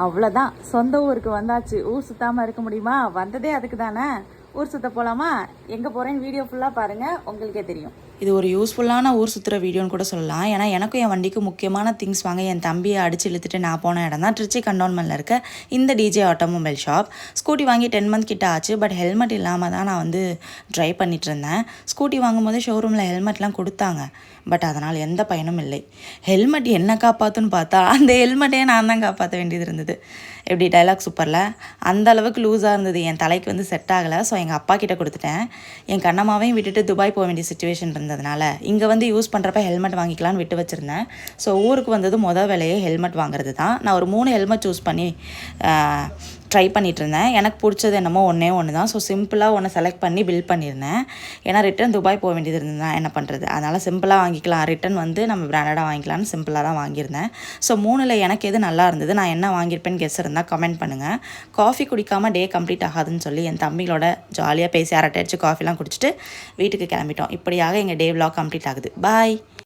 அவ்வளோதான், சொந்த ஊருக்கு வந்தாச்சு. ஊர் சுத்தாமல் இருக்க முடியுமா? வந்ததே அதுக்கு தானே. ஊர் சுற்ற போகலாமா? எங்கே போகிறேன்னு வீடியோ ஃபுல்லாக பாருங்கள், உங்களுக்கே தெரியும். இது ஒரு யூஸ்ஃபுல்லான ஊர் சுற்றுற வீடியோன்னு கூட சொல்லலாம். ஏன்னா எனக்கும் என் வண்டிக்கு முக்கியமான திங்ஸ் வாங்க என் தம்பியை அடிச்சு இழுத்துட்டு நான் போன இடம் தான் திருச்சி கண்டோன்மெண்ட்டில் இருக்க இந்த டிஜே ஆட்டோமொபைல் ஷாப். ஸ்கூட்டி வாங்கி 10 மந்த் கிட்ட ஆச்சு. பட் ஹெல்மெட் இல்லாமல் தான் நான் வந்து ட்ரைவ் பண்ணிட்டு இருந்தேன். ஸ்கூட்டி வாங்கும்போது ஷோரூமில் ஹெல்மெட்லாம் கொடுத்தாங்க. பட் அதனால் எந்த பயனும் இல்லை. ஹெல்மெட் என்ன காப்பாற்றுன்னு பார்த்தா அந்த ஹெல்மெட்டையே நான் தான் காப்பாற்ற வேண்டியது இருந்தது. எப்படி டைலாக் சூப்பரில் அந்த அளவுக்கு லூஸாக இருந்தது. என் தலைக்கு வந்து செட் ஆகலை. ஸோ எங்கள் அப்பா கிட்ட கொடுத்துட்டேன். என் கண்ணம்மாவையும் விட்டுட்டு துபாய் போக வேண்டிய சுச்சுவேஷன் இருந்ததுனால இங்கே வந்து யூஸ் பண்ணுறப்ப ஹெல்மெட் வாங்கிக்கலான்னு விட்டு வச்சுருந்தேன். ஸோ ஊருக்கு வந்தது மொதல் வேலையே ஹெல்மெட் வாங்குறது தான். நான் ஒரு 3 ஹெல்மெட் சூஸ் பண்ணி ட்ரை பண்ணிகிட்டு இருந்தேன். எனக்கு பிடிச்சது என்னமோ ஒன்று தான். ஸோ சிம்பிளாக ஒன்று செலக்ட் பண்ணி பில் பண்ணியிருந்தேன். ஏன்னா ரிட்டன் துபாய் போக வேண்டியது இருந்ததுதான், என்ன பண்ணுறது. அதனால் சிம்பிளாக வாங்கிக்கலாம், ரிட்டன் வந்து நம்ம பிராண்டடாக வாங்கிக்கலாம்னு சிம்பிளாக தான் வாங்கியிருந்தேன். ஸோ 3ல் எனக்கு எது நல்லா இருந்தது, நான் என்ன வாங்கியிருப்பேன்னு கெஸ் இருந்தால் கமெண்ட் பண்ணுங்கள். காஃபி குடிக்காமல் டே கம்ப்ளீட் ஆகாதுன்னு சொல்லி என் தம்பிகளோட ஜாலியாக பேசி அரட்டை அடிச்சு காஃபிலாம் குடிச்சிட்டு வீட்டுக்கு கிளம்பிட்டோம். இப்படியாக எங்கள் டே விலாக் கம்ப்ளீட் ஆகுது. பாய்.